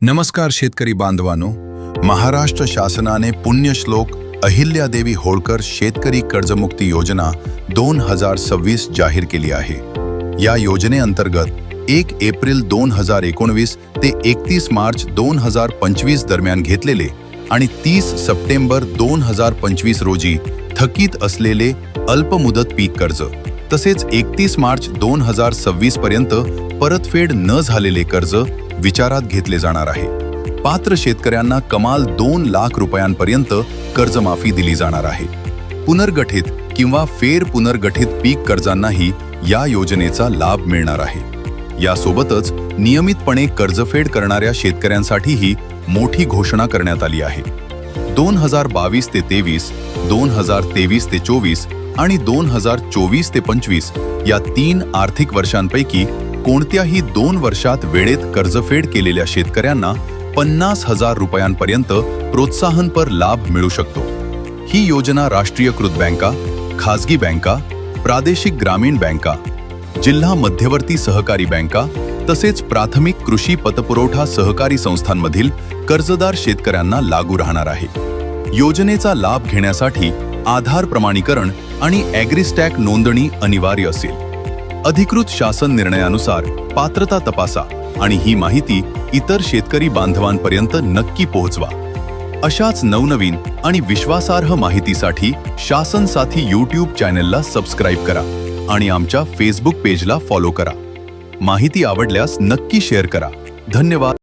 नमस्कार शेतकरी बांधवांनो, महाराष्ट्र शासनाने पुण्यश्लोक अहिल्यादेवी होळकर शेतकरी कर्जमुक्ती योजना 2026 जाहीर केली आहे। या योजनेअंतर्गत 1 एप्रिल 2019 ते 31 मार्च 2025 दरम्यान घेतलेले आणि 30 सप्टेंबर 2025 रोजी थकीत असलेले अल्पमुदत पीक कर्ज तसेच 31 मार्च 2026 पर्यंत परतफेड न झालेले कर्ज विचारात घेतले जाणार आहे। पात्र शेतकऱ्यांना कमाल 2 लाख रुपयांपर्यंत कर्जमाफी दिली जाणार आहे। पुनर्गठित किंवा फेर पुनर्गठित पीक कर्जांनाही या योजनेचा लाभ मिळणार आहे। यासोबतच नियमितपणे कर्जफेड करणाऱ्या शेतकऱ्यांसाठीही मोठी घोषणा करण्यात आली आहे। 2022 ते 23, 2023 ते 24 आणि 2024 ते 25 या 3 आर्थिक वर्षांपैकी कोणत्याही 2 वर्षात वेळेत कर्जफेड केलेल्या शेतकऱ्यांना 50,000 रुपयांपर्यंत प्रोत्साहनपर लाभ मिळू शकतो। ही योजना राष्ट्रीयकृत बँका, खाजगी बँका, प्रादेशिक ग्रामीण बँका, जिल्हा मध्यवर्ती सहकारी बँका तसेच प्राथमिक कृषी पतपुरवठा सहकारी संस्थांमधील कर्जदार शेतकऱ्यांना लागू राहणार आहे। योजनेचा लाभ घेण्यासाठी आधार प्रमाणीकरण आणि ॲग्रीस्टॅक नोंदणी अनिवार्य असेल। अधिकृत शासन निर्णयानुसार पात्रता तपासा आणि ही माहिती इतर शेतकरी बांधवांपर्यंत नक्की पोहोचवा। अशाच नवनवीन आणि विश्वासार्ह माहितीसाठी शासन साथी YouTube चॅनलला सबस्क्राईब करा आणि आमच्या Facebook पेजला फॉलो करा। माहिती आवडल्यास नक्की शेअर करा। धन्यवाद।